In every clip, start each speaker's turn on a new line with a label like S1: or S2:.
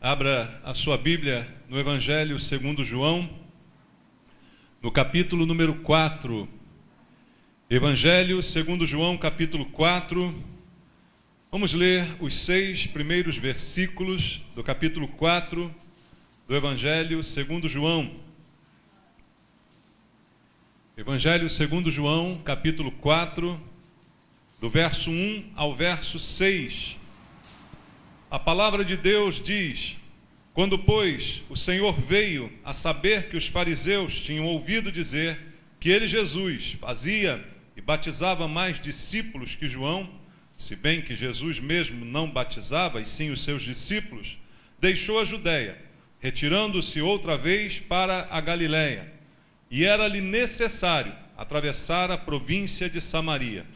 S1: Abra a sua Bíblia no Evangelho segundo João, no capítulo número 4. Evangelho segundo João, capítulo 4. Vamos ler os 6 primeiros versículos do capítulo 4 do Evangelho segundo João. Evangelho segundo João, capítulo 4, do verso 1 ao verso 6. A palavra de Deus diz: quando, pois, o Senhor veio a saber que os fariseus tinham ouvido dizer que ele, Jesus, fazia e batizava mais discípulos que João, se bem que Jesus mesmo não batizava, e sim os seus discípulos, deixou a Judeia, retirando-se outra vez para a Galiléia. E era-lhe necessário atravessar a província de Samaria.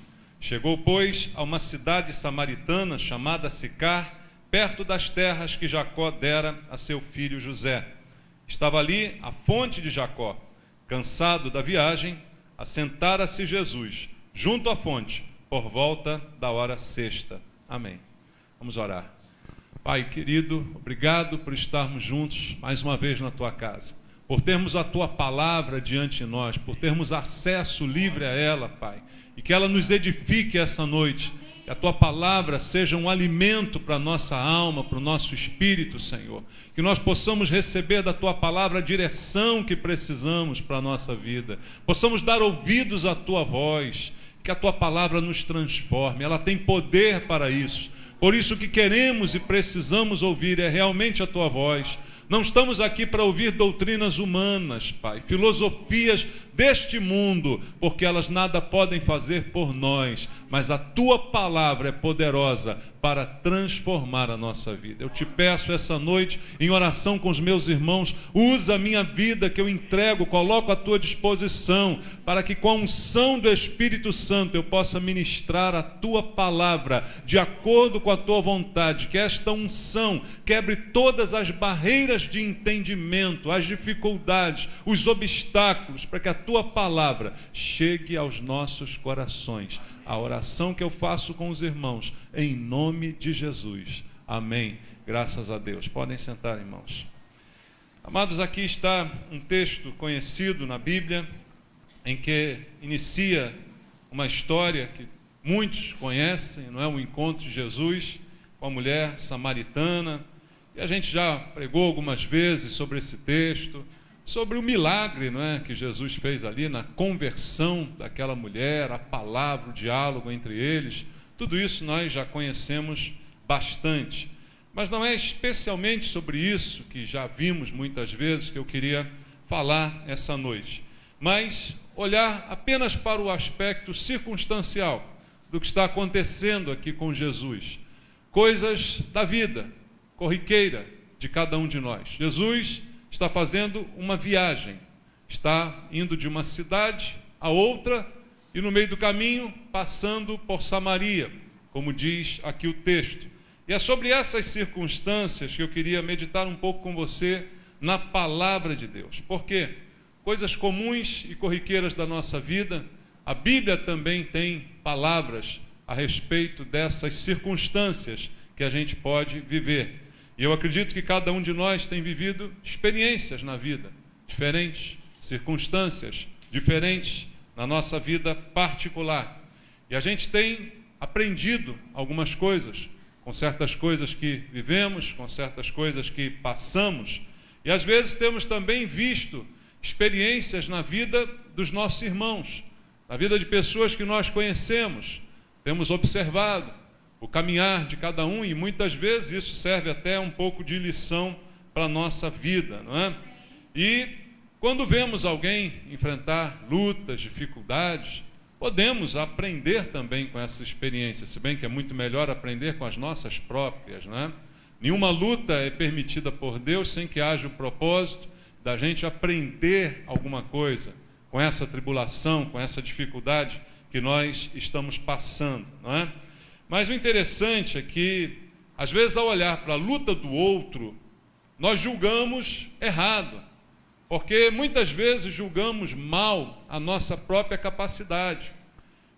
S1: Chegou, pois, a uma cidade samaritana chamada Sicar, perto das terras que Jacó dera a seu filho José. Estava ali a fonte de Jacó. Cansado da viagem, assentara-se Jesus junto à fonte, por volta da hora sexta. Amém. Vamos orar. Pai querido, obrigado por estarmos juntos mais uma vez na tua casa, por termos a tua palavra diante de nós, por termos acesso livre a ela, Pai, e que ela nos edifique essa noite. Que a tua palavra seja um alimento para a nossa alma, para o nosso espírito, Senhor. Que nós possamos receber da tua palavra a direção que precisamos para a nossa vida. Possamos dar ouvidos à tua voz. Que a tua palavra nos transforme. Ela tem poder para isso. Por isso que queremos e precisamos ouvir é realmente a tua voz. Não estamos aqui para ouvir doutrinas humanas, Pai, filosofias deste mundo, porque elas nada podem fazer por nós, mas a tua palavra é poderosa para transformar a nossa vida. Eu te peço essa noite, em oração com os meus irmãos, usa a minha vida que eu entrego, coloco à tua disposição, para que com a unção do Espírito Santo eu possa ministrar a tua palavra, de acordo com a tua vontade, que esta unção quebre todas as barreiras de entendimento, as dificuldades, os obstáculos, para que a tua palavra chegue aos nossos corações. A oração que eu faço com os irmãos, em nome de Jesus. Amém. Graças a Deus. Podem sentar, irmãos. Amados, aqui está um texto conhecido na Bíblia, em que inicia uma história que muitos conhecem, não é? O encontro de Jesus com a mulher samaritana. E a gente já pregou algumas vezes sobre esse texto, sobre o milagre, não é, que Jesus fez ali na conversão daquela mulher, a palavra, o diálogo entre eles. Tudo isso nós já conhecemos bastante. Mas não é especialmente sobre isso, que já vimos muitas vezes, que eu queria falar essa noite. Mas olhar apenas para o aspecto circunstancial do que está acontecendo aqui com Jesus. Coisas da vida corriqueira de cada um de nós. Jesus está fazendo uma viagem, está indo de uma cidade a outra e no meio do caminho passando por Samaria, como diz aqui o texto. E é sobre essas circunstâncias que eu queria meditar um pouco com você na palavra de Deus. Porque coisas comuns e corriqueiras da nossa vida, a Bíblia também tem palavras a respeito dessas circunstâncias que a gente pode viver. E eu acredito que cada um de nós tem vivido experiências na vida, diferentes, circunstâncias diferentes na nossa vida particular. E a gente tem aprendido algumas coisas, com certas coisas que vivemos, com certas coisas que passamos. E às vezes temos também visto experiências na vida dos nossos irmãos, na vida de pessoas que nós conhecemos, temos observado o caminhar de cada um, e muitas vezes isso serve até um pouco de lição para a nossa vida, não é? E quando vemos alguém enfrentar lutas, dificuldades, podemos aprender também com essa experiência, se bem que é muito melhor aprender com as nossas próprias, não é? Nenhuma luta é permitida por Deus sem que haja o propósito da gente aprender alguma coisa com essa tribulação, com essa dificuldade que nós estamos passando, não é? Mas o interessante é que, às vezes, ao olhar para a luta do outro, nós julgamos errado, porque muitas vezes julgamos mal a nossa própria capacidade.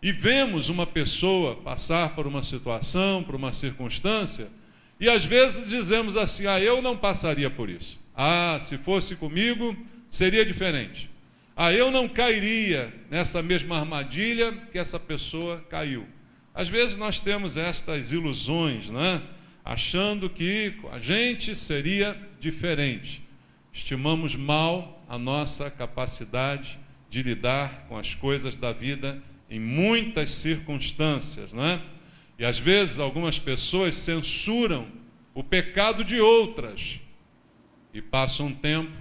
S1: E vemos uma pessoa passar por uma situação, por uma circunstância, E às vezes dizemos assim: ah, eu não passaria por isso. Ah, se fosse comigo, seria diferente. Ah, eu não cairia nessa mesma armadilha que essa pessoa caiu. Às vezes nós temos estas ilusões, né? Achando que a gente seria diferente. Estimamos mal a nossa capacidade de lidar com as coisas da vida em muitas circunstâncias, né? E às vezes algumas pessoas censuram o pecado de outras e passam um tempo,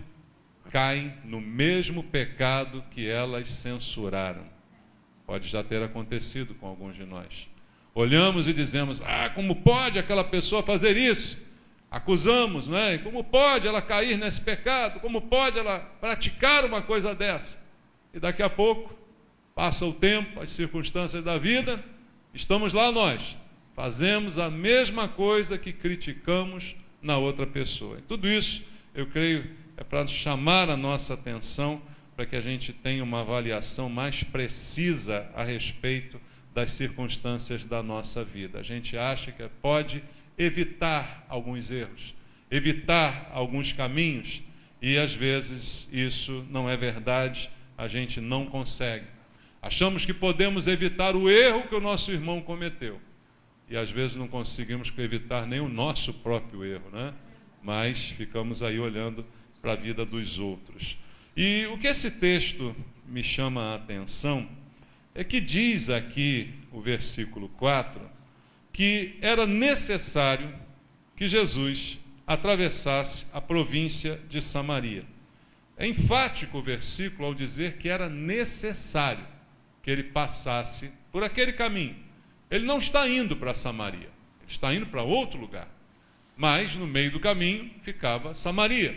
S1: caem no mesmo pecado que elas censuraram. Pode já ter acontecido com alguns de nós. Olhamos e dizemos: ah, como pode aquela pessoa fazer isso? Acusamos, não é? Como pode ela cair nesse pecado? Como pode ela praticar uma coisa dessa? E daqui a pouco, passa o tempo, as circunstâncias da vida, estamos lá nós, fazemos a mesma coisa que criticamos na outra pessoa. E tudo isso, eu creio, é para chamar a nossa atenção, para que a gente tenha uma avaliação mais precisa a respeito das circunstâncias da nossa vida. A gente acha que pode evitar alguns erros, evitar alguns caminhos, e às vezes isso não é verdade, a gente não consegue. Achamos que podemos evitar o erro que o nosso irmão cometeu, e às vezes não conseguimos evitar nem o nosso próprio erro, né? Mas ficamos aí olhando para a vida dos outros. E o que esse texto me chama a atenção é que diz aqui, o versículo 4, que era necessário que Jesus atravessasse a província de Samaria. É enfático o versículo ao dizer que era necessário que ele passasse por aquele caminho. Ele não está indo para Samaria, ele está indo para outro lugar. Mas no meio do caminho ficava Samaria.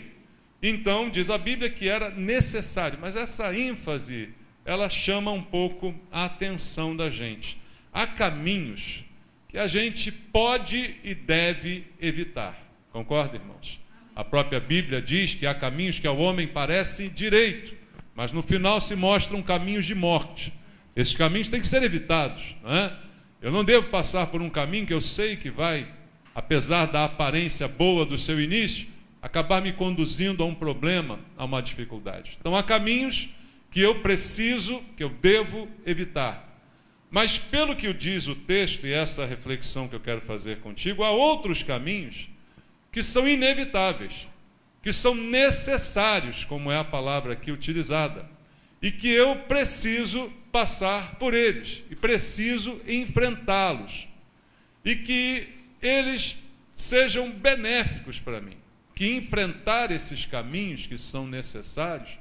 S1: Então diz a Bíblia que era necessário, mas essa ênfase, ela chama um pouco a atenção da gente. Há caminhos que a gente pode e deve evitar. Concorda, irmãos? A própria Bíblia diz que há caminhos que ao homem parecem direito, mas no final se mostram caminhos de morte. Esses caminhos têm que ser evitados, não é? Eu não devo passar por um caminho que eu sei que vai, apesar da aparência boa do seu início, acabar me conduzindo a um problema, a uma dificuldade. Então há caminhos que eu preciso, que eu devo evitar. Mas pelo que diz o texto, e essa reflexão que eu quero fazer contigo, há outros caminhos que são inevitáveis, que são necessários, como é a palavra aqui utilizada, e que eu preciso passar por eles, e preciso enfrentá-los, e que eles sejam benéficos para mim, que enfrentar esses caminhos que são necessários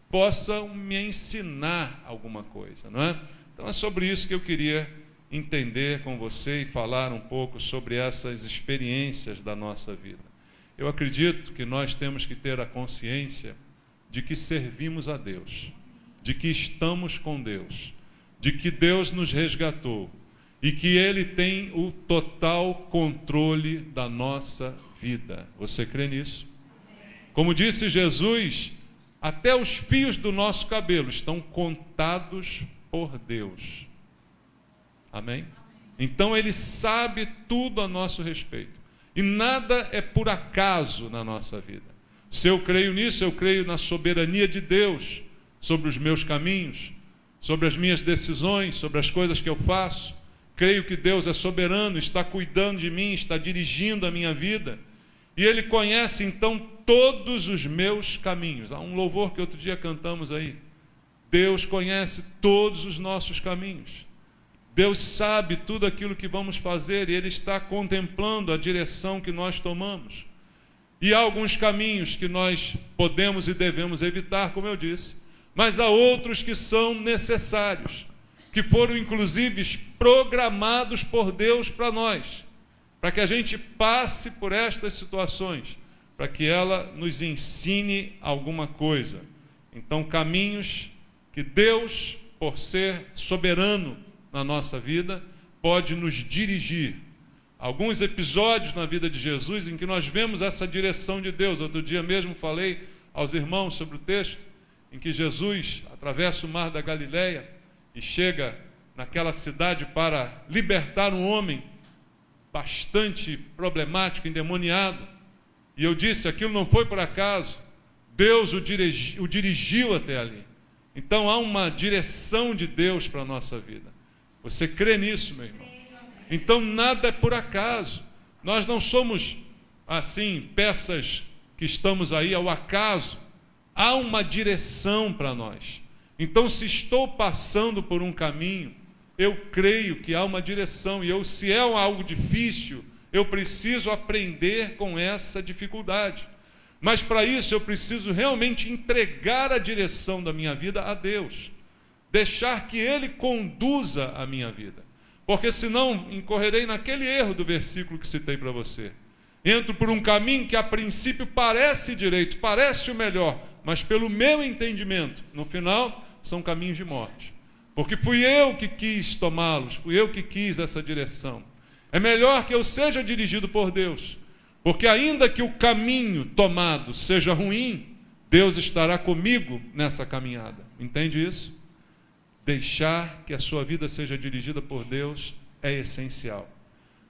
S1: possam me ensinar alguma coisa, não é? Então é sobre isso que eu queria entender com você e falar um pouco sobre essas experiências da nossa vida. Eu acredito que nós temos que ter a consciência de que servimos a Deus, de que estamos com Deus, de que Deus nos resgatou e que Ele tem o total controle da nossa vida. Você crê nisso? Como disse Jesus, até os fios do nosso cabelo estão contados por Deus. Amém? Então Ele sabe tudo a nosso respeito. E nada é por acaso na nossa vida. Se eu creio nisso, eu creio na soberania de Deus sobre os meus caminhos, sobre as minhas decisões, sobre as coisas que eu faço. Creio que Deus é soberano, está cuidando de mim, está dirigindo a minha vida. E Ele conhece, então, todos os meus caminhos. Há um louvor que outro dia cantamos aí. Deus conhece todos os nossos caminhos. Deus sabe tudo aquilo que vamos fazer e Ele está contemplando a direção que nós tomamos. E há alguns caminhos que nós podemos e devemos evitar, como eu disse, mas há outros que são necessários, que foram inclusive programados por Deus para nós, para que a gente passe por estas situações, para que ela nos ensine alguma coisa. Então, caminhos que Deus, por ser soberano na nossa vida, pode nos dirigir. Alguns episódios na vida de Jesus em que nós vemos essa direção de Deus. Outro dia mesmo falei aos irmãos sobre o texto em que Jesus atravessa o mar da Galileia e chega naquela cidade para libertar um homem bastante problemático, endemoniado. E eu disse, aquilo não foi por acaso. Deus o dirigiu até ali. Então há uma direção de Deus para a nossa vida. Você crê nisso, meu irmão? Então nada é por acaso. Nós não somos, assim, peças que estamos aí ao acaso. Há uma direção para nós. Então, se estou passando por um caminho, eu creio que há uma direção. E se é algo difícil, eu preciso aprender com essa dificuldade. Mas para isso eu preciso realmente entregar a direção da minha vida a Deus. Deixar que Ele conduza a minha vida. Porque senão incorrerei naquele erro do versículo que citei para você. Entro por um caminho que a princípio parece direito, parece o melhor, mas pelo meu entendimento, no final, são caminhos de morte. Porque fui eu que quis tomá-los, fui eu que quis essa direção. É melhor que eu seja dirigido por Deus. Porque ainda que o caminho tomado seja ruim, Deus estará comigo nessa caminhada. Entende isso? Deixar que a sua vida seja dirigida por Deus é essencial.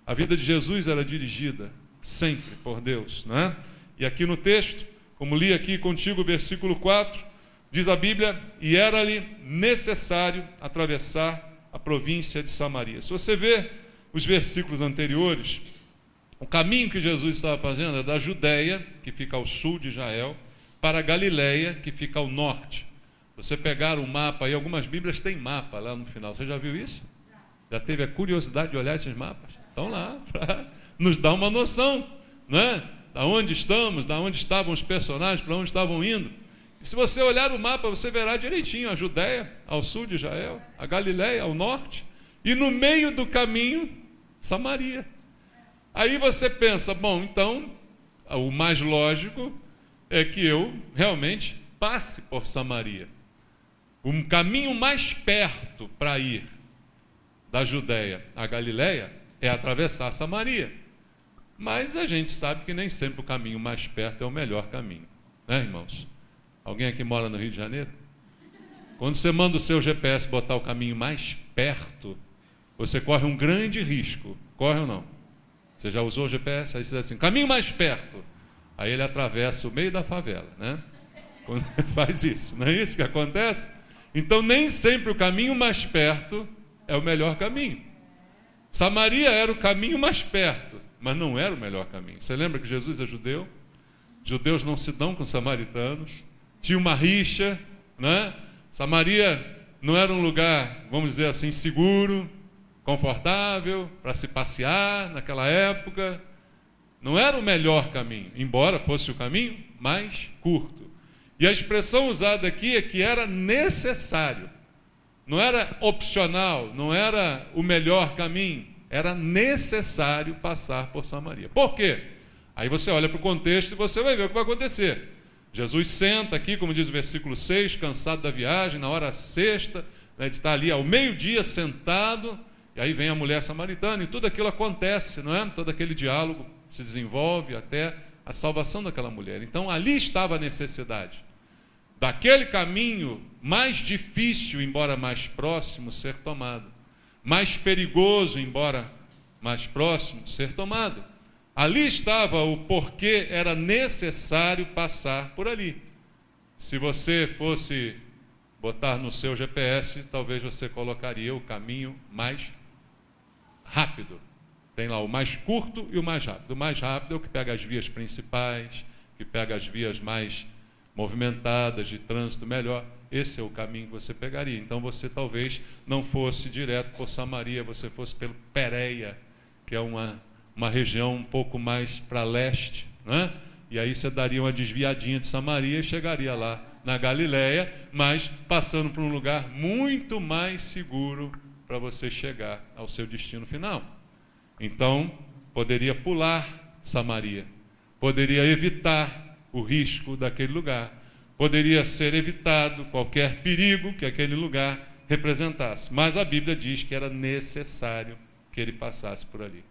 S1: A vida de Jesus era dirigida sempre por Deus, não é? E aqui no texto, como li aqui contigo o versículo 4, diz a Bíblia, e era-lhe necessário atravessar a província de Samaria. Se você vê os versículos anteriores, o caminho que Jesus estava fazendo é da Judeia, que fica ao sul de Israel, para a Galileia, que fica ao norte. Você pegar um mapa aí, algumas Bíblias têm mapa lá no final. Você já viu isso? Já teve a curiosidade de olhar esses mapas? Estão lá, para nos dar uma noção, né? Da onde estamos, da onde estavam os personagens, para onde estavam indo. E se você olhar o mapa, você verá direitinho a Judeia, ao sul de Israel, a Galileia, ao norte, e no meio do caminho, Samaria. Aí você pensa, bom, então, o mais lógico é que eu realmente passe por Samaria. O caminho mais perto para ir da Judeia à Galileia é atravessar Samaria. Mas a gente sabe que nem sempre o caminho mais perto é o melhor caminho. Né, irmãos? Alguém aqui mora no Rio de Janeiro? Quando você manda o seu GPS botar o caminho mais perto, você corre um grande risco. Corre ou não? Você já usou o GPS? Aí você diz assim, caminho mais perto. Aí ele atravessa o meio da favela, né? Quando faz isso, não é isso que acontece? Então nem sempre o caminho mais perto é o melhor caminho. Samaria era o caminho mais perto, mas não era o melhor caminho. Você lembra que Jesus é judeu? Judeus não se dão com samaritanos. Tinha uma rixa, né? Samaria não era um lugar, vamos dizer assim, seguro, confortável, para se passear naquela época. Não era o melhor caminho, embora fosse o caminho mais curto. E a expressão usada aqui é que era necessário. Não era opcional, não era o melhor caminho. Era necessário passar por Samaria. Por quê? Aí você olha para o contexto e você vai ver o que vai acontecer. Jesus senta aqui, como diz o versículo 6, cansado da viagem, na hora sexta, né, de estar ali ao meio-dia sentado, e aí vem a mulher samaritana, e tudo aquilo acontece, não é? Todo aquele diálogo se desenvolve até a salvação daquela mulher. Então ali estava a necessidade daquele caminho mais difícil, embora mais próximo, ser tomado, mais perigoso, embora mais próximo, ser tomado. Ali estava o porquê era necessário passar por ali. Se você fosse botar no seu GPS, talvez você colocaria o caminho mais rápido. Tem lá o mais curto e o mais rápido. O mais rápido é o que pega as vias principais, que pega as vias mais movimentadas, de trânsito melhor. Esse é o caminho que você pegaria. Então você talvez não fosse direto por Samaria, você fosse pelo Pérea, que é uma região um pouco mais para leste, né? E aí você daria uma desviadinha de Samaria e chegaria lá na Galileia, mas passando por um lugar muito mais seguro para você chegar ao seu destino final. Então, poderia pular Samaria, poderia evitar o risco daquele lugar, poderia ser evitado qualquer perigo que aquele lugar representasse. Mas a Bíblia diz que era necessário que ele passasse por ali.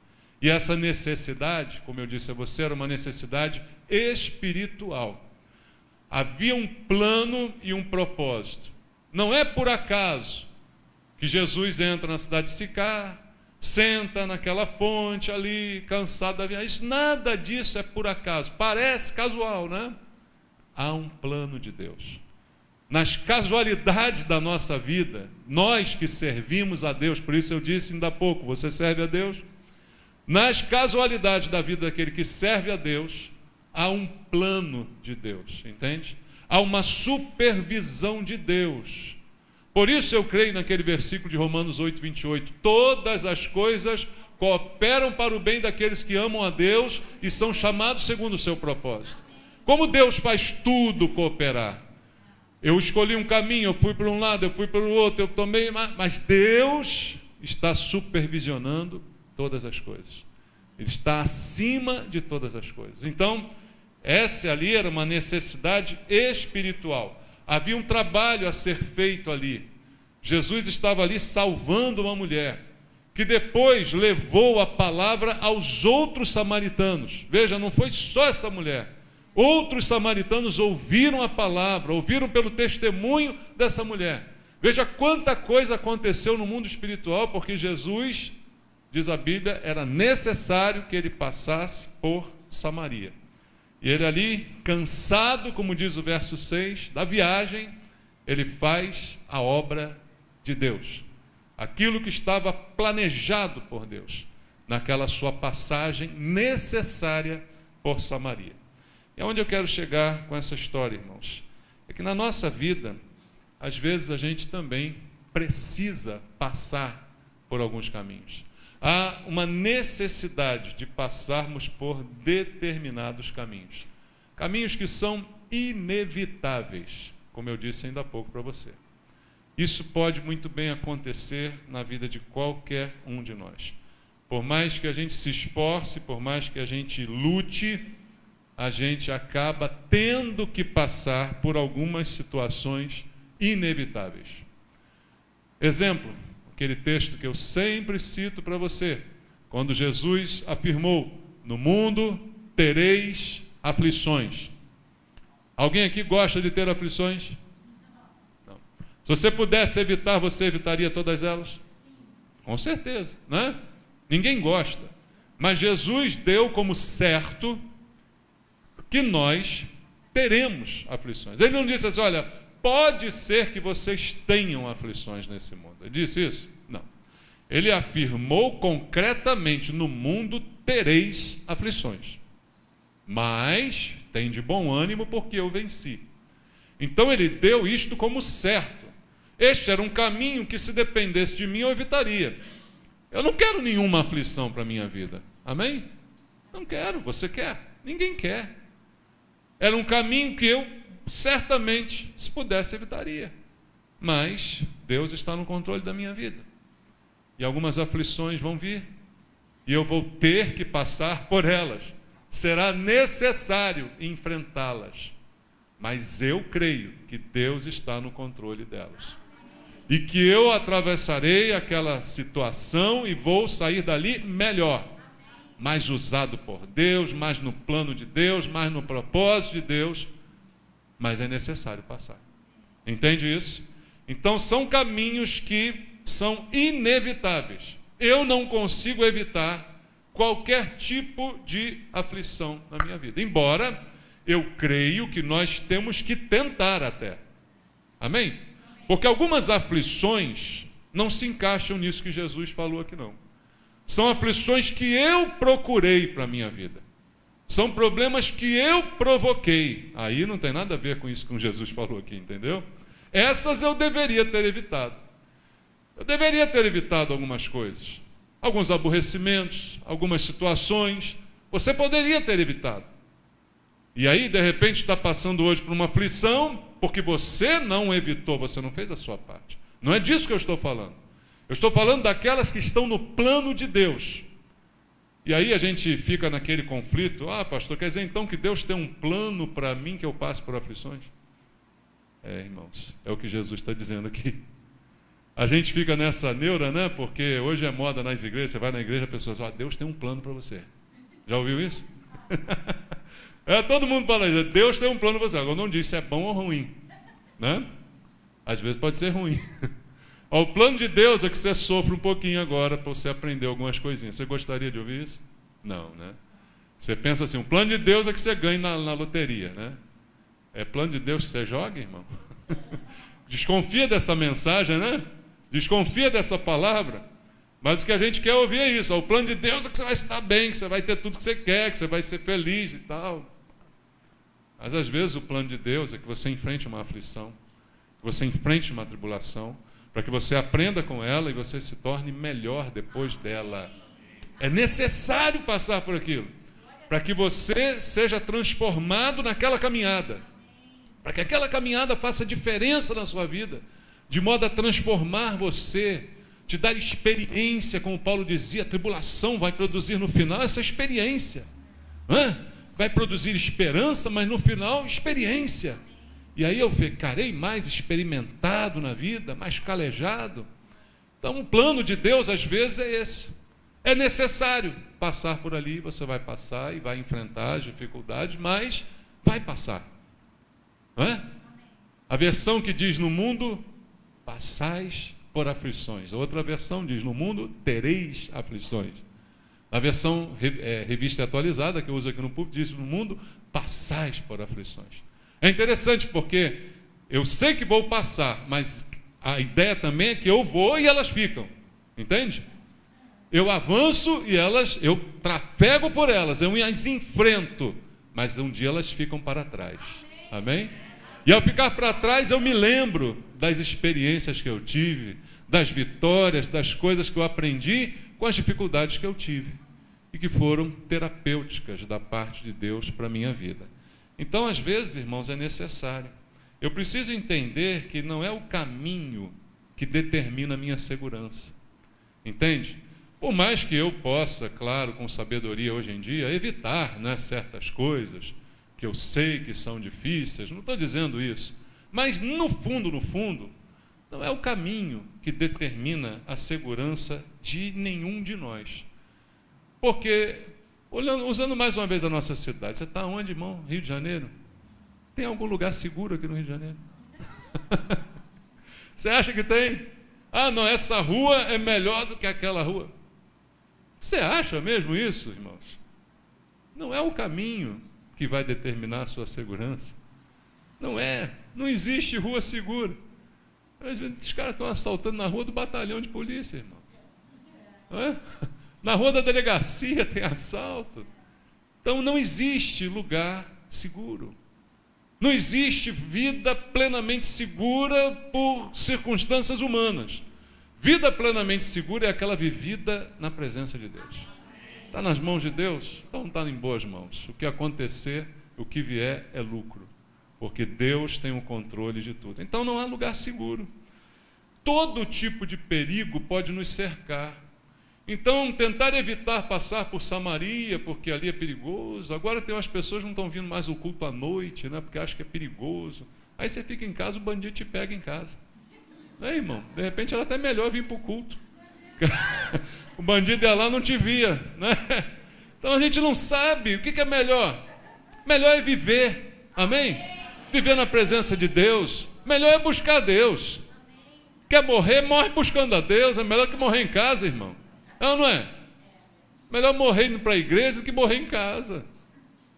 S1: E essa necessidade, como eu disse a você, era uma necessidade espiritual. Havia um plano e um propósito. Não é por acaso que Jesus entra na cidade de Sicar, senta naquela fonte ali, cansado da viagem. Nada disso é por acaso. Parece casual, né? Há um plano de Deus. Nas casualidades da nossa vida, nós que servimos a Deus, por isso eu disse ainda há pouco, você serve a Deus? Nas casualidades da vida daquele que serve a Deus, há um plano de Deus, entende? Há uma supervisão de Deus. Por isso eu creio naquele versículo de Romanos 8, 28. Todas as coisas cooperam para o bem daqueles que amam a Deus e são chamados segundo o seu propósito. Como Deus faz tudo cooperar? Eu escolhi um caminho, eu fui para um lado, eu fui para o outro, eu tomei, mas Deus está supervisionando todas as coisas. Ele está acima de todas as coisas. Então, essa ali era uma necessidade espiritual. Havia um trabalho a ser feito ali. Jesus estava ali salvando uma mulher, que depois levou a palavra aos outros samaritanos. Veja, não foi só essa mulher. Outros samaritanos ouviram a palavra, ouviram pelo testemunho dessa mulher. Veja quanta coisa aconteceu no mundo espiritual, porque Jesus, diz a Bíblia, era necessário que ele passasse por Samaria. E ele ali, cansado, como diz o verso 6, da viagem, ele faz a obra de Deus. Aquilo que estava planejado por Deus, naquela sua passagem necessária por Samaria. E aonde eu quero chegar com essa história, irmãos? É que na nossa vida, às vezes a gente também precisa passar por alguns caminhos. Há uma necessidade de passarmos por determinados caminhos. Caminhos que são inevitáveis, como eu disse ainda há pouco para você. Isso pode muito bem acontecer na vida de qualquer um de nós. Por mais que a gente se esforce, por mais que a gente lute, a gente acaba tendo que passar por algumas situações inevitáveis. Exemplo, aquele texto que eu sempre cito para você, quando Jesus afirmou: no mundo tereis aflições. Alguém aqui gosta de ter aflições? Não. Se você pudesse evitar, você evitaria todas elas? Com certeza, né? Ninguém gosta. Mas Jesus deu como certo que nós teremos aflições. Ele não disse assim: olha, pode ser que vocês tenham aflições nesse mundo. Ele disse isso? Não. Ele afirmou concretamente: no mundo tereis aflições. Mas tem de bom ânimo, porque eu venci. Então ele deu isto como certo. Este era um caminho que, se dependesse de mim, eu evitaria. Eu não quero nenhuma aflição para a minha vida. Amém? Não quero. Você quer? Ninguém quer. Era um caminho que eu, certamente, se pudesse, evitaria. Mas Deus está no controle da minha vida. E algumas aflições vão vir. E eu vou ter que passar por elas. Será necessário enfrentá-las. Mas eu creio que Deus está no controle delas. E que eu atravessarei aquela situação e vou sair dali melhor. Mais usado por Deus, mais no plano de Deus, mais no propósito de Deus. Mas é necessário passar. Entende isso? Então são caminhos que são inevitáveis. Eu não consigo evitar qualquer tipo de aflição na minha vida. Embora eu creio que nós temos que tentar até. Amém? Porque algumas aflições não se encaixam nisso que Jesus falou aqui, não. São aflições que eu procurei para a minha vida. São problemas que eu provoquei. Aí não tem nada a ver com isso que Jesus falou aqui, entendeu? Essas eu deveria ter evitado. Eu deveria ter evitado algumas coisas. Alguns aborrecimentos, algumas situações. Você poderia ter evitado. E aí, de repente, está passando hoje por uma aflição, porque você não evitou, você não fez a sua parte. Não é disso que eu estou falando. Eu estou falando daquelas que estão no plano de Deus. E aí a gente fica naquele conflito: ah, pastor, quer dizer então que Deus tem um plano para mim que eu passe por aflições? É, irmãos, é o que Jesus está dizendo aqui. A gente fica nessa neura, né? Porque hoje é moda nas igrejas, você vai na igreja, a pessoa diz: ah, Deus tem um plano para você. Já ouviu isso? Todo mundo fala isso: Deus tem um plano para você. Agora não diz se é bom ou ruim, né? Às vezes pode ser ruim. Ó, o plano de Deus é que você sofra um pouquinho agora para você aprender algumas coisinhas. Você gostaria de ouvir isso? Não, né? Você pensa assim, o plano de Deus é que você ganhe na loteria, né? É plano de Deus que você joga, irmão? Desconfia dessa mensagem, né? Desconfia dessa palavra. Mas o que a gente quer ouvir é isso. Ó, o plano de Deus é que você vai estar bem, que você vai ter tudo que você quer, que você vai ser feliz e tal. Mas às vezes o plano de Deus é que você enfrente uma aflição, que você enfrente uma tribulação, para que você aprenda com ela e você se torne melhor depois dela. É necessário passar por aquilo, para que você seja transformado naquela caminhada, para que aquela caminhada faça diferença na sua vida, de modo a transformar você, te dar experiência, como Paulo dizia, a tribulação vai produzir no final essa experiência, não é? Vai produzir esperança, mas no final, experiência. E aí eu ficarei mais experimentado na vida, mais calejado. Então o plano de Deus às vezes é esse. É necessário passar por ali, você vai passar e vai enfrentar as dificuldades, mas vai passar. Não é? A versão que diz no mundo, passais por aflições. A outra versão diz, no mundo tereis aflições. A versão revista atualizada, que eu uso aqui no púlpito, diz, no mundo passais por aflições. É interessante porque eu sei que vou passar, mas a ideia também é que eu vou e elas ficam. Entende? Eu avanço e eu trafego por elas, eu as enfrento, mas um dia elas ficam para trás. Amém? E ao ficar para trás, eu me lembro das experiências que eu tive, das vitórias, das coisas que eu aprendi com as dificuldades que eu tive e que foram terapêuticas da parte de Deus para a minha vida. Então, às vezes, irmãos, é necessário. Eu preciso entender que não é o caminho que determina a minha segurança. Entende? Por mais que eu possa, claro, com sabedoria hoje em dia, evitar, né, certas coisas que eu sei que são difíceis, não estou dizendo isso, mas no fundo, não é o caminho que determina a segurança de nenhum de nós. Porque, usando mais uma vez a nossa cidade, você está onde, irmão? Rio de Janeiro? Tem algum lugar seguro aqui no Rio de Janeiro? Você acha que tem? Ah, não, essa rua é melhor do que aquela rua. Você acha mesmo isso, irmãos? Não é o caminho que vai determinar a sua segurança. Não é. Não existe rua segura. Às vezes os caras estão assaltando na rua do batalhão de polícia, irmão. Não é? Na rua da delegacia tem assalto. Então não existe lugar seguro. Não existe vida plenamente segura por circunstâncias humanas. Vida plenamente segura é aquela vivida na presença de Deus. Está nas mãos de Deus? Então está em boas mãos. O que acontecer, o que vier é lucro. Porque Deus tem o controle de tudo. Então não há lugar seguro. Todo tipo de perigo pode nos cercar. Então, tentar evitar passar por Samaria, porque ali é perigoso. Agora tem umas pessoas que não estão vindo mais ao culto à noite, né, porque acham que é perigoso. Aí você fica em casa, o bandido te pega em casa. Não é, irmão? De repente era até melhor vir para o culto. O bandido ia lá e não te via, né? Então a gente não sabe o que é melhor. Melhor é viver, amém? Viver na presença de Deus. Melhor é buscar Deus. Quer morrer, morre buscando a Deus. É melhor que morrer em casa, irmão. É ou não é? Melhor morrer indo para a igreja do que morrer em casa.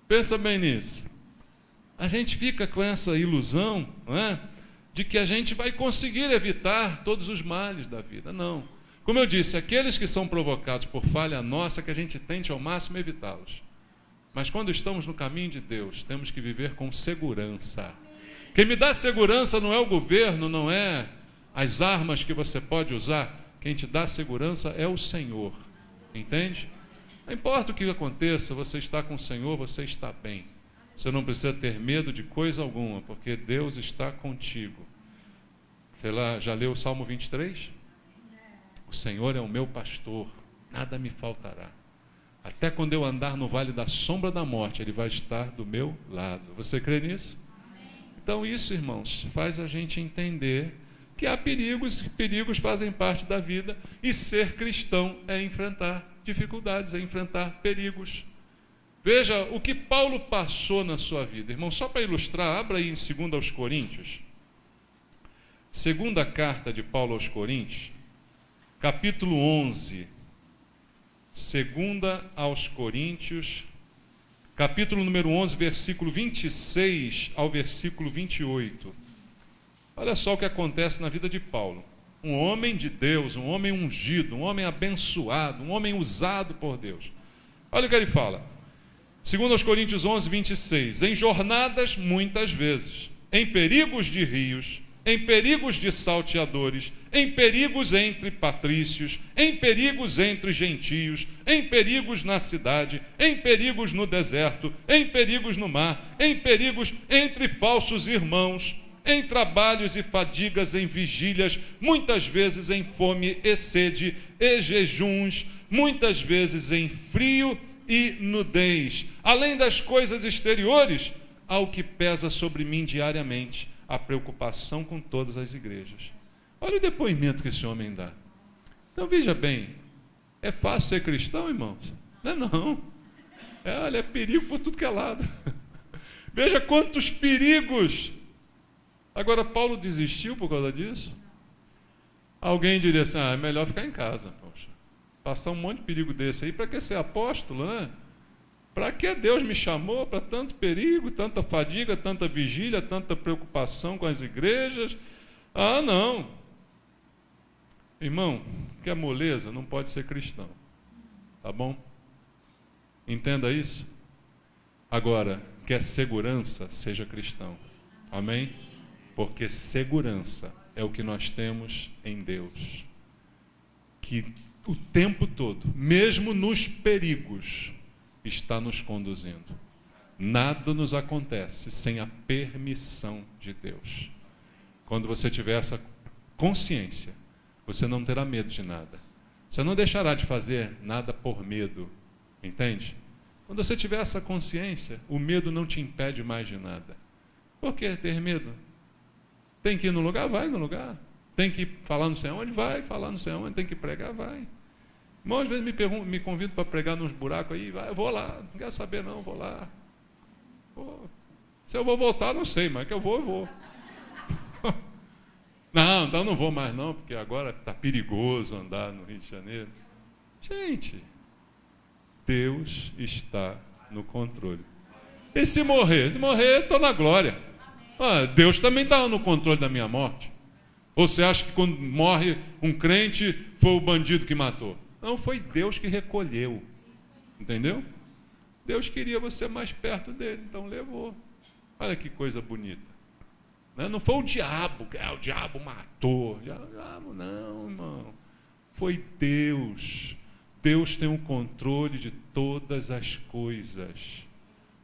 S1: Pensa bem nisso. A gente fica com essa ilusão, não é? De que a gente vai conseguir evitar todos os males da vida. Não. Como eu disse, aqueles que são provocados por falha nossa, que a gente tente ao máximo evitá-los. Mas quando estamos no caminho de Deus, temos que viver com segurança. Quem me dá segurança não é o governo, não é as armas que você pode usar. Quem te dá segurança é o Senhor. Entende? Não importa o que aconteça, você está com o Senhor, você está bem. Você não precisa ter medo de coisa alguma, porque Deus está contigo. Sei lá, já leu o Salmo 23? O Senhor é o meu pastor, nada me faltará. Até quando eu andar no vale da sombra da morte, Ele vai estar do meu lado. Você crê nisso? Então isso, irmãos, faz a gente entender que há perigos, perigos fazem parte da vida, e ser cristão é enfrentar dificuldades, é enfrentar perigos. Veja o que Paulo passou na sua vida. Irmão, só para ilustrar, abra aí em 2 aos Coríntios. Segunda carta de Paulo aos Coríntios, capítulo 11. Segunda aos Coríntios, capítulo número 11, versículo 26 ao versículo 28. Olha só o que acontece na vida de Paulo. Um homem de Deus, um homem ungido, um homem abençoado, um homem usado por Deus. Olha o que ele fala. Segundo aos Coríntios 11, 26. Em jornadas muitas vezes, em perigos de rios, em perigos de salteadores, em perigos entre patrícios, em perigos entre gentios, em perigos na cidade, em perigos no deserto, em perigos no mar, em perigos entre falsos irmãos, em trabalhos e fadigas, em vigílias, muitas vezes em fome e sede e jejuns, muitas vezes em frio e nudez. Além das coisas exteriores, há o que pesa sobre mim diariamente, a preocupação com todas as igrejas. Olha o depoimento que esse homem dá. Então veja bem, é fácil ser cristão, irmãos? Não. Olha, é perigo por tudo que é lado. Veja quantos perigos. Agora, Paulo desistiu por causa disso? Alguém diria assim, é melhor ficar em casa, poxa. Passar um monte de perigo desse aí, para que ser apóstolo, né? Para que Deus me chamou para tanto perigo, tanta fadiga, tanta vigília, tanta preocupação com as igrejas? Não. Irmão, quer moleza, não pode ser cristão. Tá bom? Entenda isso? Agora, quer segurança, seja cristão. Amém? Porque segurança é o que nós temos em Deus. Que o tempo todo, mesmo nos perigos, está nos conduzindo. Nada nos acontece sem a permissão de Deus. Quando você tiver essa consciência, você não terá medo de nada. Você não deixará de fazer nada por medo. Entende? Quando você tiver essa consciência, o medo não te impede mais de nada. Por que ter medo? Tem que ir no lugar? Vai no lugar. Tem que falar não sei onde? Vai falar não sei onde. Tem que pregar? Vai. Irmão, às vezes me convido para pregar nos buracos aí, vai, eu vou lá, não quero saber não, vou lá. Se eu vou voltar, não sei, mas que eu vou. Não, então não vou mais não, porque agora está perigoso andar no Rio de Janeiro. Gente, Deus está no controle. E se morrer? Se morrer, estou na glória. Deus também está no controle da minha morte. Ou você acha que quando morre um crente, foi o bandido que matou? Não, foi Deus que recolheu. Entendeu? Deus queria você mais perto dele, então levou. Olha que coisa bonita. Não foi o diabo matou. Diabo não, irmão. Foi Deus. Deus tem o controle de todas as coisas.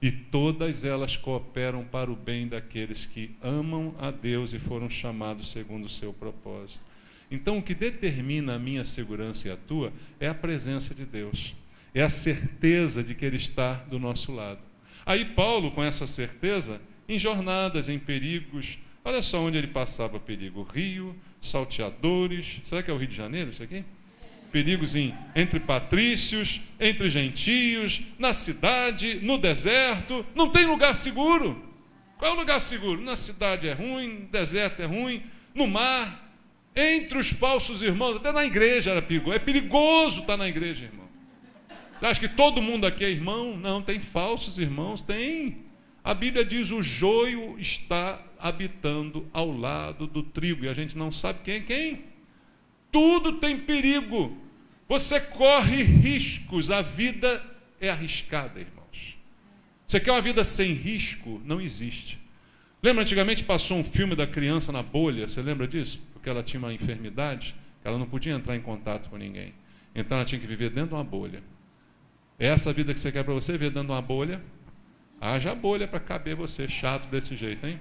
S1: E todas elas cooperam para o bem daqueles que amam a Deus e foram chamados segundo o seu propósito. Então, o que determina a minha segurança e a tua é a presença de Deus. É a certeza de que Ele está do nosso lado. Aí Paulo, com essa certeza, em jornadas, em perigos, olha só onde ele passava perigo. Rio, salteadores, será que é o Rio de Janeiro isso aqui? Perigos entre patrícios, entre gentios, na cidade, no deserto. Não tem lugar seguro. Qual é o lugar seguro? Na cidade é ruim, no deserto é ruim, no mar, entre os falsos irmãos, até na igreja era perigoso. É perigoso estar na igreja, irmão. Você acha que todo mundo aqui é irmão? Não, tem falsos irmãos, tem. A Bíblia diz: o joio está habitando ao lado do trigo, e a gente não sabe quem é quem. Tudo tem perigo. Você corre riscos. A vida é arriscada, irmãos. Você quer uma vida sem risco? Não existe. Lembra, antigamente passou um filme da criança na bolha, você lembra disso? Porque ela tinha uma enfermidade, ela não podia entrar em contato com ninguém. Então ela tinha que viver dentro de uma bolha. É essa vida que você quer para você, viver dentro de uma bolha? Haja bolha para caber você, chato desse jeito, hein?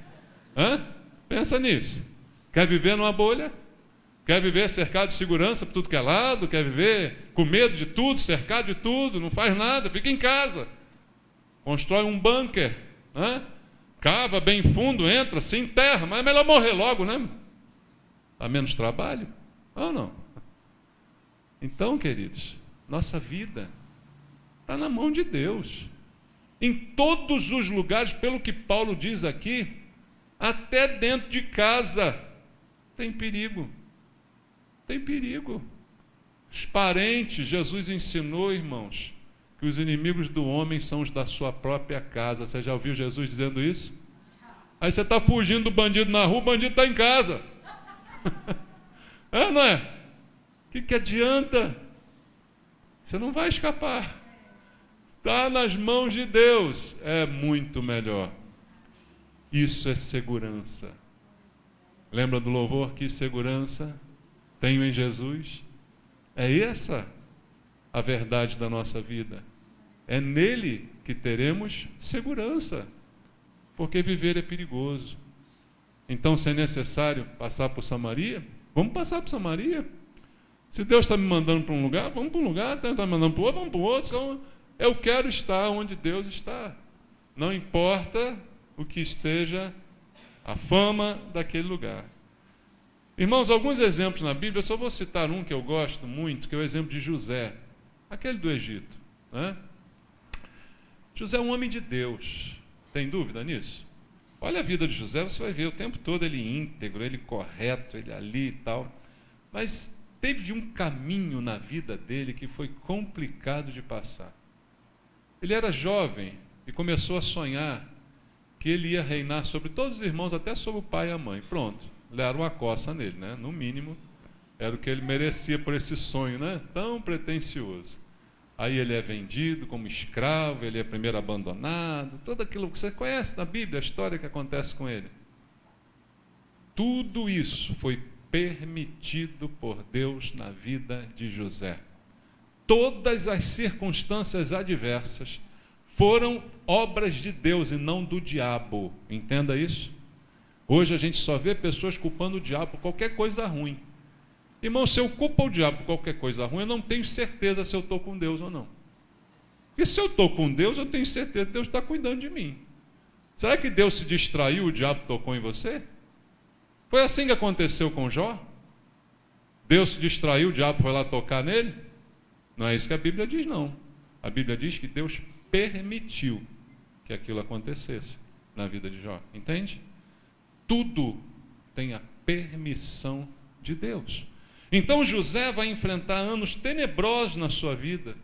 S1: Pensa nisso. Quer viver numa bolha? Quer viver cercado de segurança por tudo que é lado? Quer viver com medo de tudo, cercado de tudo? Não faz nada, fica em casa. Constrói um bunker, cava bem fundo, entra, se enterra, mas é melhor morrer logo, né? Dá menos trabalho? Ou não? Então, queridos, nossa vida está na mão de Deus. Em todos os lugares, pelo que Paulo diz aqui, até dentro de casa. tem perigo. Tem perigo. Os parentes, Jesus ensinou, irmãos, que os inimigos do homem são os da sua própria casa. Você já ouviu Jesus dizendo isso? Aí você está fugindo do bandido na rua, o bandido está em casa. É, não é? O que adianta? Você não vai escapar. Está nas mãos de Deus. É muito melhor. Isso é segurança. Lembra do louvor? Que segurança tenho em Jesus? É essa a verdade da nossa vida. É nele que teremos segurança. Porque viver é perigoso. Então, se é necessário passar por Samaria, vamos passar por Samaria. Se Deus está me mandando para um lugar, vamos para um lugar. Deus está me mandando para o outro, vamos para o outro. Então, eu quero estar onde Deus está. Não importa o que esteja a fama daquele lugar. Irmãos, alguns exemplos na Bíblia, eu só vou citar um que eu gosto muito, que é o exemplo de José, aquele do Egito, né? José é um homem de Deus. Tem dúvida nisso? Olha a vida de José, você vai ver o tempo todo ele íntegro, ele correto, ele ali e tal. Mas teve um caminho na vida dele que foi complicado de passar. Ele era jovem e começou a sonhar que ele ia reinar sobre todos os irmãos, até sobre o pai e a mãe. Pronto, deram uma coça nele, né? No mínimo, era o que ele merecia por esse sonho, né? Tão pretensioso. Aí ele é vendido como escravo, ele é primeiro abandonado, tudo aquilo que você conhece na Bíblia, a história que acontece com ele. Tudo isso foi permitido por Deus na vida de José. Todas as circunstâncias adversas foram obras de Deus e não do diabo. Entenda isso? Hoje a gente só vê pessoas culpando o diabo por qualquer coisa ruim. Irmão, se eu culpo o diabo por qualquer coisa ruim, eu não tenho certeza se eu estou com Deus ou não. E se eu estou com Deus, eu tenho certeza que Deus está cuidando de mim. Será que Deus se distraiu, o diabo tocou em você? Foi assim que aconteceu com Jó? Deus se distraiu, o diabo foi lá tocar nele? Não é isso que a Bíblia diz, não. A Bíblia diz que Deus permitiu que aquilo acontecesse na vida de Jó. Entende? Tudo tem a permissão de Deus. Então José vai enfrentar anos tenebrosos na sua vida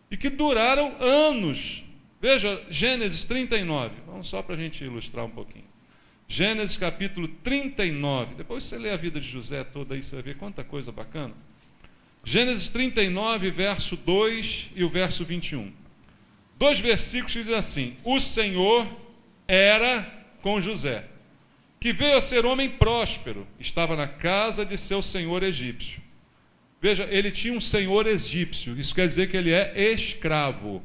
S1: e que duraram anos. Veja, Gênesis 39. Vamos só para a gente ilustrar um pouquinho. Gênesis capítulo 39. Depois você lê a vida de José toda aí, você vai ver quanta coisa bacana. Gênesis 39, verso 2 e o verso 21. Dois versículos que dizem assim: o Senhor era com José, que veio a ser homem próspero, estava na casa de seu senhor egípcio. Veja, ele tinha um senhor egípcio, isso quer dizer que ele é escravo.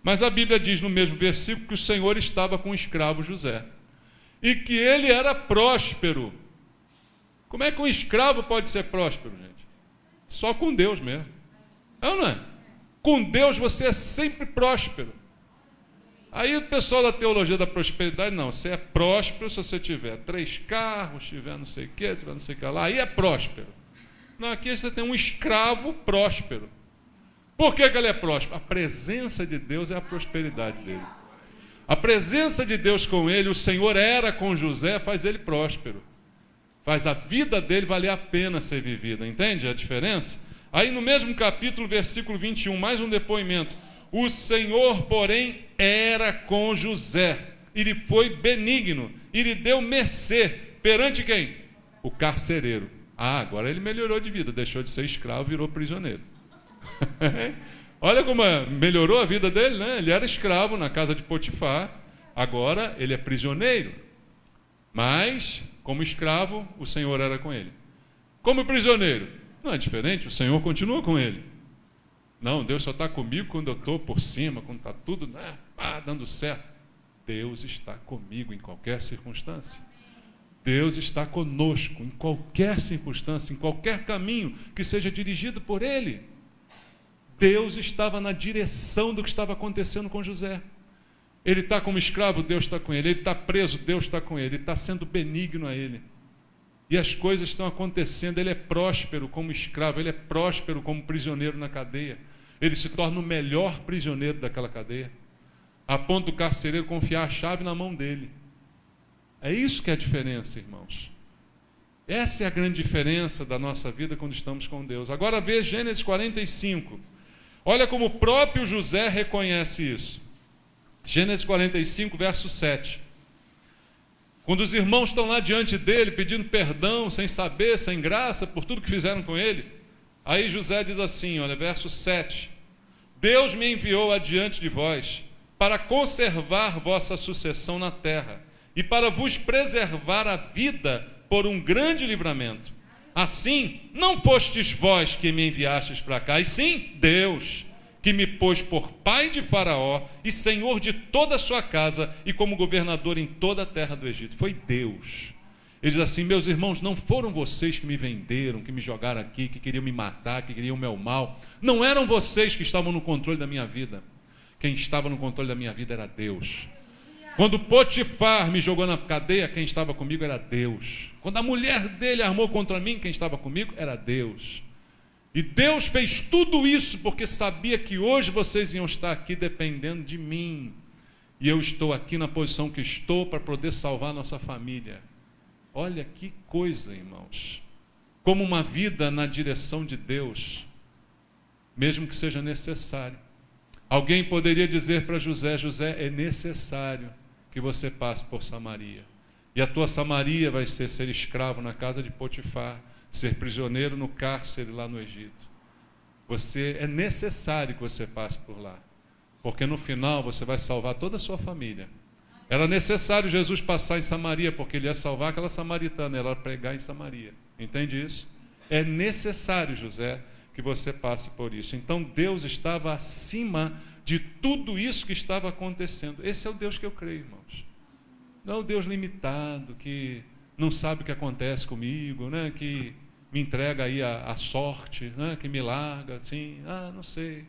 S1: Mas a Bíblia diz no mesmo versículo que o Senhor estava com o escravo José, e que ele era próspero. Como é que um escravo pode ser próspero, gente? Só com Deus mesmo. É ou não é? Com Deus você é sempre próspero. Aí o pessoal da teologia da prosperidade, não, você é próspero se você tiver 3 carros, tiver não sei o que, tiver não sei o que lá, aí é próspero. Não, aqui você tem um escravo próspero. Por que ele é próspero? A presença de Deus é a prosperidade dele. A presença de Deus com ele, o Senhor era com José, faz ele próspero. Faz a vida dele valer a pena ser vivida, entende a diferença? Aí no mesmo capítulo, versículo 21, mais um depoimento. O Senhor, porém, era com José, e lhe foi benigno, e lhe deu mercê, perante quem? O carcereiro. Ah, agora ele melhorou de vida, deixou de ser escravo, virou prisioneiro. Olha como melhorou a vida dele, né? Ele era escravo na casa de Potifar, agora ele é prisioneiro. Mas, como escravo, o Senhor era com ele. Como prisioneiro, não é diferente, o Senhor continua com ele. Não, Deus só está comigo quando eu estou por cima, quando está tudo dando certo. Deus está comigo em qualquer circunstância. Deus está conosco em qualquer circunstância, em qualquer caminho que seja dirigido por Ele. Deus estava na direção do que estava acontecendo com José. Ele está como escravo, Deus está com ele. Ele está preso, Deus está com ele. Ele está sendo benigno a ele. E as coisas estão acontecendo. Ele é próspero como escravo, ele é próspero como prisioneiro na cadeia. Ele se torna o melhor prisioneiro daquela cadeia, a ponto do carcereiro confiar a chave na mão dele. É isso que é a diferença, irmãos. Essa é a grande diferença da nossa vida quando estamos com Deus. Agora vê Gênesis 45. Olha como o próprio José reconhece isso. Gênesis 45, verso 7. Quando os irmãos estão lá diante dele, pedindo perdão, sem saber, sem graça, por tudo que fizeram com ele, aí José diz assim, olha, verso 7. Deus me enviou adiante de vós, para conservar vossa sucessão na terra, e para vos preservar a vida por um grande livramento. Assim, não fostes vós que me enviastes para cá, e sim Deus, que me pôs por pai de Faraó e senhor de toda a sua casa e como governador em toda a terra do Egito. Foi Deus. Ele diz assim, meus irmãos, não foram vocês que me venderam, que me jogaram aqui, que queriam me matar, que queriam o meu mal. Não eram vocês que estavam no controle da minha vida. Quem estava no controle da minha vida era Deus. Quando Potifar me jogou na cadeia, quem estava comigo era Deus. Quando a mulher dele armou contra mim, quem estava comigo era Deus. E Deus fez tudo isso porque sabia que hoje vocês iam estar aqui dependendo de mim. E eu estou aqui na posição que estou para poder salvar nossa família. Olha que coisa, irmãos. Como uma vida na direção de Deus, mesmo que seja necessário. Alguém poderia dizer para José, José, é necessário que você passe por Samaria. E a tua Samaria vai ser escravo na casa de Potifar, ser prisioneiro no cárcere lá no Egito. É necessário que você passe por lá, porque no final você vai salvar toda a sua família. Era necessário Jesus passar em Samaria, porque ele ia salvar aquela samaritana, ela ia pregar em Samaria. Entende isso? É necessário, José, que você passe por isso. Então Deus estava acima de tudo isso que estava acontecendo. Esse é o Deus que eu creio, irmãos. Não é o Deus limitado, que não sabe o que acontece comigo, né? Que me entrega aí a sorte, né? Que me larga, assim, não sei.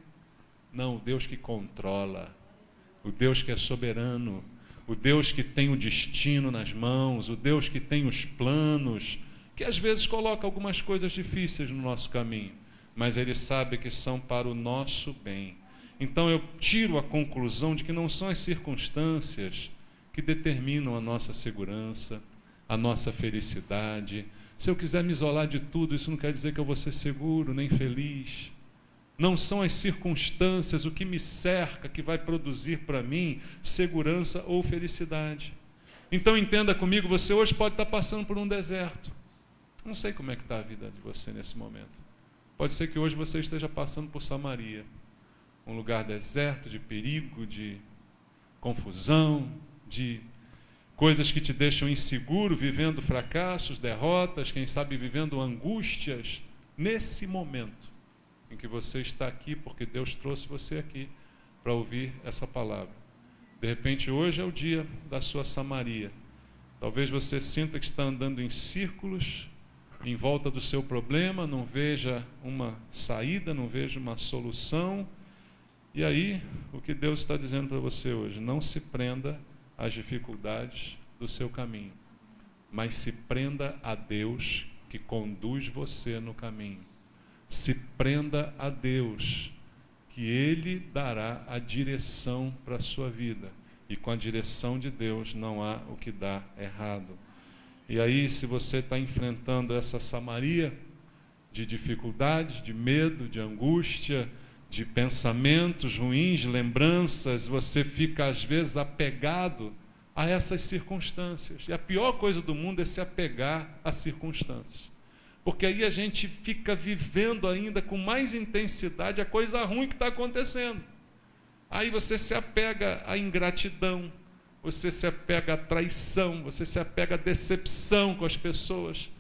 S1: Não, o Deus que controla, o Deus que é soberano, o Deus que tem o destino nas mãos, o Deus que tem os planos, que às vezes coloca algumas coisas difíceis no nosso caminho, mas Ele sabe que são para o nosso bem. Então eu tiro a conclusão de que não são as circunstâncias que determinam a nossa segurança, a nossa felicidade. Se eu quiser me isolar de tudo, isso não quer dizer que eu vou ser seguro, nem feliz. Não são as circunstâncias, o que me cerca, que vai produzir para mim segurança ou felicidade. Então entenda comigo, você hoje pode estar passando por um deserto. Não sei como é que está a vida de você nesse momento. Pode ser que hoje você esteja passando por Samaria, um lugar deserto, de perigo, de confusão, de coisas que te deixam inseguro, vivendo fracassos, derrotas, quem sabe vivendo angústias, nesse momento em que você está aqui, porque Deus trouxe você aqui para ouvir essa palavra. De repente, hoje é o dia da sua Samaria. Talvez você sinta que está andando em círculos, em volta do seu problema, não veja uma saída, não veja uma solução. E aí, o que Deus está dizendo para você hoje? Não se prenda às dificuldades do seu caminho, mas se prenda a Deus que conduz você no caminho. Se prenda a Deus, que Ele dará a direção para a sua vida. E com a direção de Deus não há o que dá errado. E aí, se você está enfrentando essa Samaria de dificuldades, de medo, de angústia, de pensamentos ruins, de lembranças, você fica às vezes apegado a essas circunstâncias. E a pior coisa do mundo é se apegar a circunstâncias. Porque aí a gente fica vivendo ainda com mais intensidade a coisa ruim que está acontecendo. Aí você se apega à ingratidão, você se apega à traição, você se apega à decepção com as pessoas.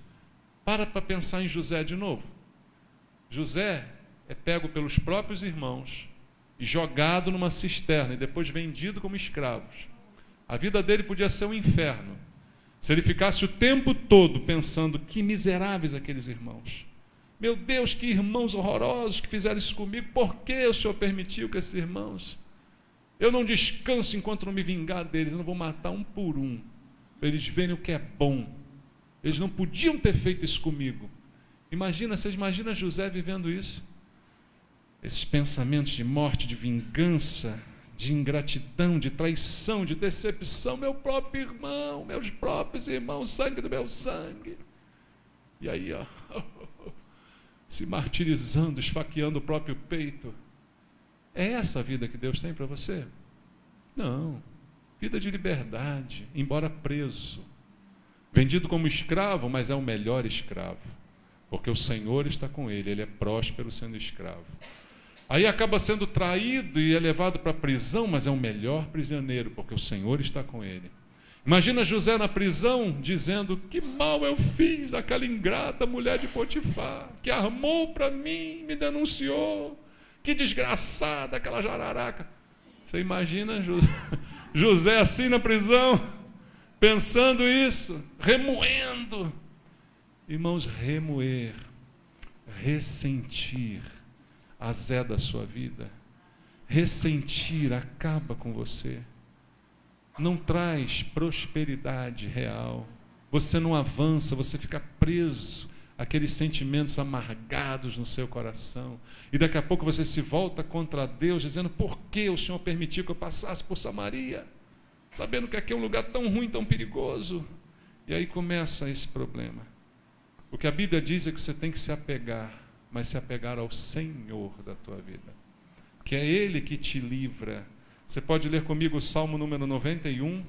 S1: Para pensar em José de novo. José é pego pelos próprios irmãos e jogado numa cisterna e depois vendido como escravos. A vida dele podia ser um inferno se ele ficasse o tempo todo pensando que miseráveis aqueles irmãos. Meu Deus, que irmãos horrorosos que fizeram isso comigo. Por que o Senhor permitiu que esses irmãos... Eu não descanso enquanto não me vingar deles. Eu não vou matar um por um, para eles verem o que é bom. Eles não podiam ter feito isso comigo. Vocês imaginam José vivendo isso? Esses pensamentos de morte, de vingança, de ingratidão, de traição, de decepção. Meu próprio irmão, meus próprios irmãos, sangue do meu sangue. E aí, ó, se martirizando, esfaqueando o próprio peito. É essa a vida que Deus tem para você? Não. Vida de liberdade, embora preso. Vendido como escravo, mas é o melhor escravo. Porque o Senhor está com ele, ele é próspero sendo escravo. Aí acaba sendo traído e é levado para a prisão, mas é o melhor prisioneiro, porque o Senhor está com ele. Imagina José na prisão, dizendo: que mal eu fiz àquela ingrata mulher de Potifar, que armou para mim, me denunciou, que desgraçada aquela jararaca. Você imagina José assim na prisão, pensando isso, remoendo. Irmãos, remoer, ressentir, azeda a sua vida. Ressentir acaba com você. Não traz prosperidade real. Você não avança, você fica preso àqueles sentimentos amargados no seu coração. E daqui a pouco você se volta contra Deus, dizendo: por que o Senhor permitiu que eu passasse por Samaria? Sabendo que aqui é um lugar tão ruim, tão perigoso. E aí começa esse problema. O que a Bíblia diz é que você tem que se apegar, mas se apegar ao Senhor da tua vida, que é Ele que te livra. Você pode ler comigo o Salmo número 91.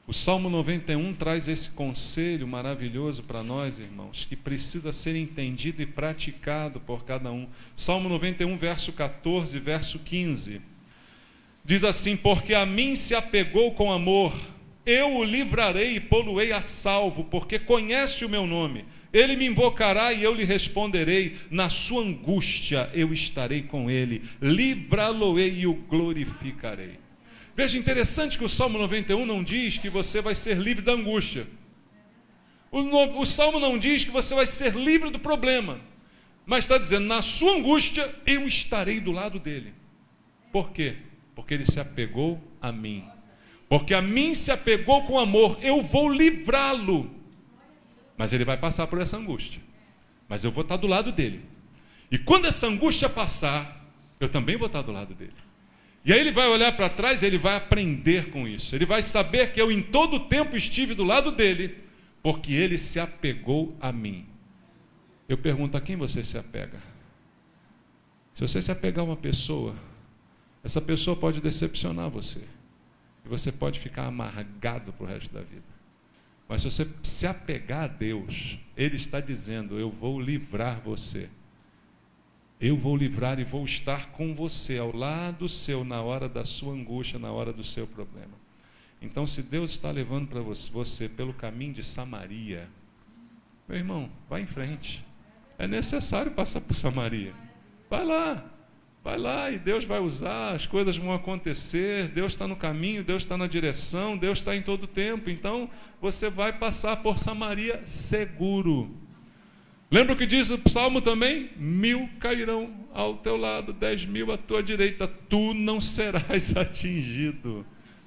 S1: O Salmo 91 traz esse conselho maravilhoso para nós, irmãos, que precisa ser entendido e praticado por cada um. Salmo 91, verso 14, verso 15. Diz assim: porque a mim se apegou com amor, eu o livrarei e pô-lo-ei a salvo, porque conhece o meu nome. Ele me invocará e eu lhe responderei. Na sua angústia eu estarei com ele, livrá-lo-ei e o glorificarei. Veja, interessante que o Salmo 91 não diz que você vai ser livre da angústia. O Salmo não diz que você vai ser livre do problema, mas está dizendo: na sua angústia eu estarei do lado dele. Por quê? Porque ele se apegou a mim. Porque a mim se apegou com amor, eu vou livrá-lo. Mas ele vai passar por essa angústia. Mas eu vou estar do lado dele. E quando essa angústia passar, eu também vou estar do lado dele. E aí ele vai olhar para trás e ele vai aprender com isso. Ele vai saber que eu em todo o tempo estive do lado dele, porque ele se apegou a mim. Eu pergunto: a quem você se apega? Se você se apegar a uma pessoa, essa pessoa pode decepcionar você. E você pode ficar amargado para o resto da vida. Mas se você se apegar a Deus, Ele está dizendo: eu vou livrar você. Eu vou livrar e vou estar com você, ao lado seu, na hora da sua angústia, na hora do seu problema. Então, se Deus está levando para você pelo caminho de Samaria, meu irmão, vá em frente. É necessário passar por Samaria. Vai lá e Deus vai usar, as coisas vão acontecer, Deus está no caminho, Deus está na direção, Deus está em todo o tempo. Então você vai passar por Samaria seguro. Lembra o que diz o Salmo também? 1000 cairão ao teu lado, 10.000 à tua direita, tu não serás atingido,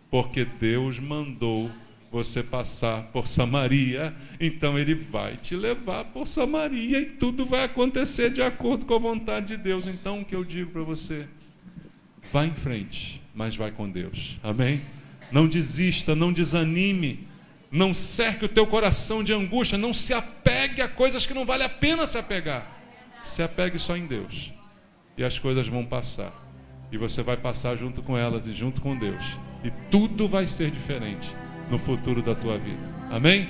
S1: porque Deus mandou você passar por Samaria, então Ele vai te levar por Samaria e tudo vai acontecer de acordo com a vontade de Deus. Então o que eu digo para você: vá em frente, mas vai com Deus, amém? Não desista, não desanime, não cerque o teu coração de angústia, não se apegue a coisas que não vale a pena se apegar. Se apegue só em Deus e as coisas vão passar, e você vai passar junto com elas e junto com Deus, e tudo vai ser diferente no futuro da tua vida, amém?